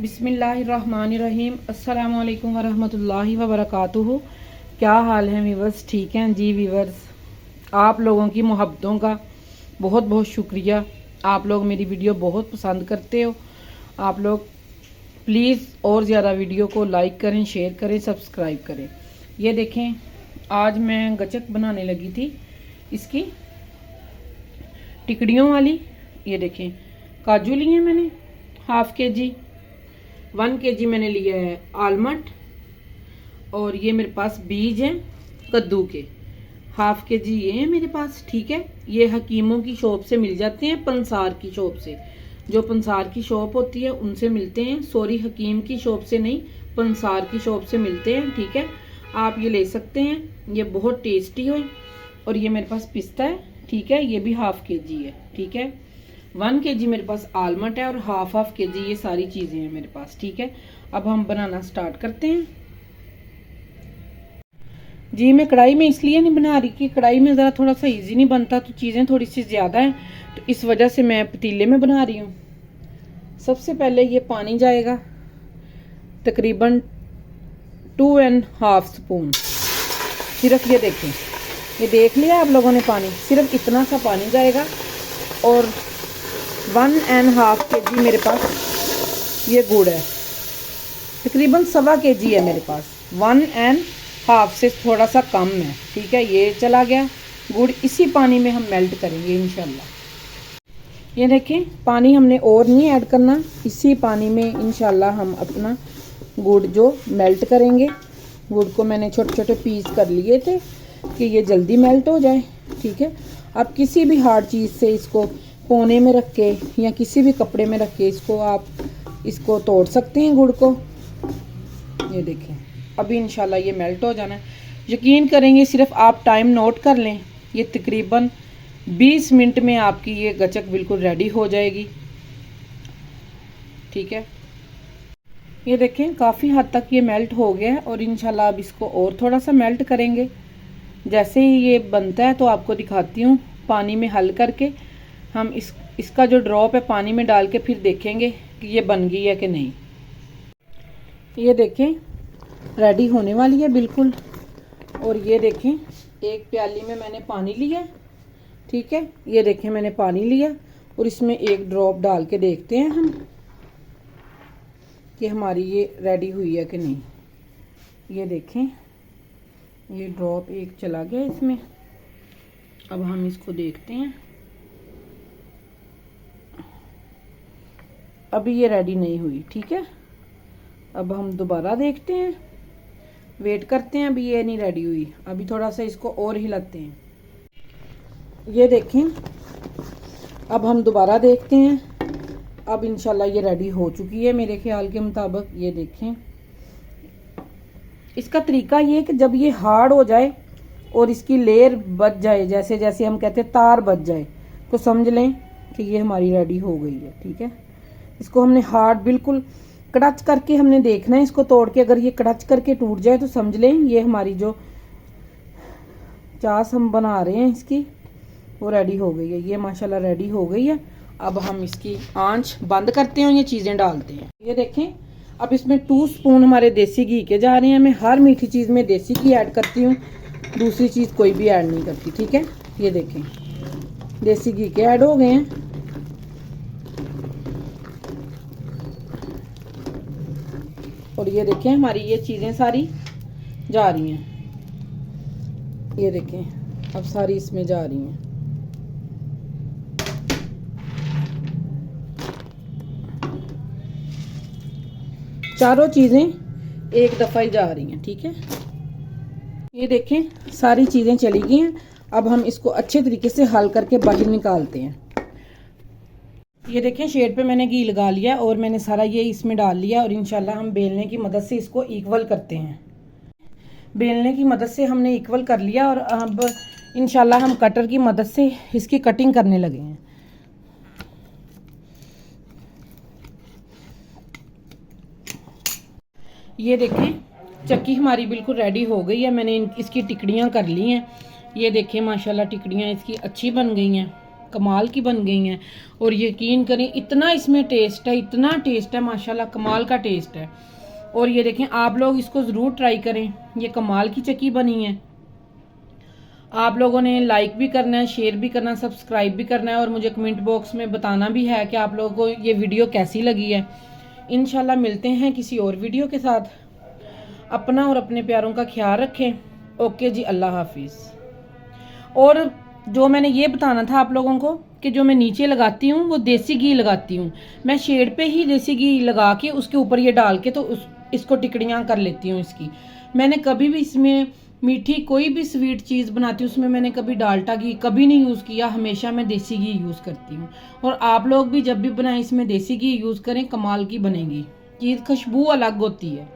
बिस्मिल्लाहिर्रहमानिर्रहीम। अस्सलामु अलैकुम वरहमतुल्लाहि वबरकातुहू। क्या हाल है वीवर्स? ठीक हैं जी वीवर्स। आप लोगों की मोहब्बतों का बहुत बहुत शुक्रिया। आप लोग मेरी वीडियो बहुत पसंद करते हो। आप लोग प्लीज़ और ज़्यादा वीडियो को लाइक करें, शेयर करें, सब्सक्राइब करें। ये देखें, आज मैं गचक बनाने लगी थी इसकी टिकड़ियों वाली। ये देखें, काजू लिए मैंने हाफ के जी, 1 kg मैंने लिया है आलमंड, और ये मेरे पास बीज हैं कद्दू के, हाफ के जी ये है मेरे पास। ठीक है, ये हकीमों की शॉप से मिल जाते हैं, पंसार की शॉप से। जो पंसार की शॉप होती है उनसे मिलते हैं, सॉरी हकीम की शॉप से नहीं, पंसार की शॉप से मिलते हैं। ठीक है, आप ये ले सकते हैं, ये बहुत टेस्टी है। और ये मेरे पास पिस्ता है, ठीक है, ये भी हाफ के जी है। ठीक है, 1 kg मेरे पास आलमंड है और हाफ के जी ये सारी चीज़ें हैं मेरे पास। ठीक है, अब हम बनाना स्टार्ट करते हैं जी। मैं कढ़ाई में इसलिए नहीं बना रही कि कढ़ाई में ज़रा थोड़ा सा इजी नहीं बनता, तो चीज़ें थोड़ी सी ज़्यादा हैं, तो इस वजह से मैं पतीले में बना रही हूँ। सबसे पहले ये पानी जाएगा तकरीबन 2.5 स्पून। सिर्फ ये देखें, ये देख लिया आप लोगों ने पानी, सिर्फ इतना सा पानी जाएगा। और 1.5 kg मेरे पास ये गुड़ है, तकरीबन 1.25 kg है मेरे पास, 1.5 से थोड़ा सा कम है। ठीक है, ये चला गया गुड़, इसी पानी में हम मेल्ट करेंगे इंशाल्लाह। ये देखें, पानी हमने और नहीं ऐड करना, इसी पानी में इंशाल्लाह हम अपना गुड़ जो मेल्ट करेंगे। गुड़ को मैंने छोटे छोटे पीस कर लिए थे कि ये जल्दी मेल्ट हो जाए। ठीक है, आप किसी भी हार्ड चीज़ से इसको कोने में रख के या किसी भी कपड़े में रख के इसको तोड़ सकते हैं गुड़ को। ये देखें, अभी इंशाल्लाह ये मेल्ट हो जाना है। यकीन करेंगे, सिर्फ आप टाइम नोट कर लें, ये तकरीबन 20 मिनट में आपकी ये गचक बिल्कुल रेडी हो जाएगी। ठीक है, ये देखें काफ़ी हद तक ये मेल्ट हो गया है, और इंशाल्लाह अब इसको और थोड़ा सा मेल्ट करेंगे। जैसे ही ये बनता है तो आपको दिखाती हूँ, पानी में हल करके हम इसका जो ड्रॉप है पानी में डाल के फिर देखेंगे कि ये बन गई है कि नहीं। ये देखें, रेडी होने वाली है बिल्कुल। और ये देखें, एक प्याली में मैंने पानी लिया। ठीक है, ये देखें मैंने पानी लिया और इसमें एक ड्रॉप डाल के देखते हैं हम कि हमारी ये रेडी हुई है कि नहीं। ये देखें, ये ड्रॉप एक चला गया इसमें। अब हम इसको देखते हैं, अभी ये रेडी नहीं हुई। ठीक है, अब हम दोबारा देखते हैं, वेट करते हैं, अभी ये नहीं रेडी हुई, अभी थोड़ा सा इसको और हिलाते हैं। ये देखें, अब हम दोबारा देखते हैं, अब इंशाल्लाह ये रेडी हो चुकी है मेरे ख्याल के मुताबिक। ये देखें, इसका तरीका ये है कि जब ये हार्ड हो जाए और इसकी लेयर बच जाए, जैसे जैसे हम कहते हैं तार बच जाए, तो समझ लें कि ये हमारी रेडी हो गई है। ठीक है, इसको हमने हार्ड बिल्कुल कड़च करके हमने देखना है इसको तोड़ के। अगर ये कड़च करके टूट जाए तो समझ लें ये हमारी जो चास हम बना रहे हैं इसकी वो रेडी हो गई है। ये माशाल्लाह रेडी हो गई है। अब हम इसकी आंच बंद करते हैं और ये चीज़ें डालते हैं। ये देखें, अब इसमें 2 स्पून हमारे देसी घी के जा रहे हैं। मैं हर मीठी चीज़ में देसी घी ऐड करती हूँ, दूसरी चीज़ कोई भी ऐड नहीं करती। ठीक है, ये देखें, देसी घी के ऐड हो गए हैं। और ये देखें, हमारी ये चीज़ें सारी जा रही हैं। ये देखें, अब सारी इसमें जा रही हैं। चारों चीज़ें एक दफ़ा ही जा रही हैं। ठीक है, ये देखें सारी चीज़ें चली गई हैं। अब हम इसको अच्छे तरीके से हल करके बाहर निकालते हैं। ये देखें, शेड पे मैंने घी लगा लिया और मैंने सारा ये इसमें डाल लिया, और इंशाल्लाह हम बेलने की मदद से इसको इक्वल करते हैं। बेलने की मदद से हमने इक्वल कर लिया, और अब इंशाल्लाह हम कटर की मदद से इसकी कटिंग करने लगे हैं। ये देखें, चक्की हमारी बिल्कुल रेडी हो गई है। मैंने इसकी टिकड़ियाँ कर ली हैं। ये देखें, माशाल्लाह टिकड़ियाँ इसकी अच्छी बन गई हैं, कमाल की बन गई हैं। और यकीन करें इतना इसमें टेस्ट है, इतना टेस्ट है माशाल्लाह, कमाल का टेस्ट है। और ये देखें, आप लोग इसको ज़रूर ट्राई करें, ये कमाल की चक्की बनी है। आप लोगों ने लाइक भी करना है, शेयर भी करना है, सब्सक्राइब भी करना है और मुझे कमेंट बॉक्स में बताना भी है कि आप लोगों को ये वीडियो कैसी लगी है। इंशाल्लाह मिलते हैं किसी और वीडियो के साथ। अपना और अपने प्यारों का ख्याल रखें। ओके जी, अल्लाह हाफिज़। और जो मैंने ये बताना था आप लोगों को कि जो मैं नीचे लगाती हूँ वो देसी घी लगाती हूँ। मैं शेड पे ही देसी घी लगा के उसके ऊपर ये डाल के तो इसको टिकड़ियाँ कर लेती हूँ इसकी। मैंने कभी भी इसमें मीठी कोई भी स्वीट चीज़ बनाती हूँ उसमें मैंने कभी डाल्डा घी कभी नहीं यूज़ किया, हमेशा मैं देसी घी यूज़ करती हूँ। और आप लोग भी जब भी बनाएं इसमें देसी घी यूज़ करें, कमाल की बनेगी, चीज़ खुशबू अलग होती है।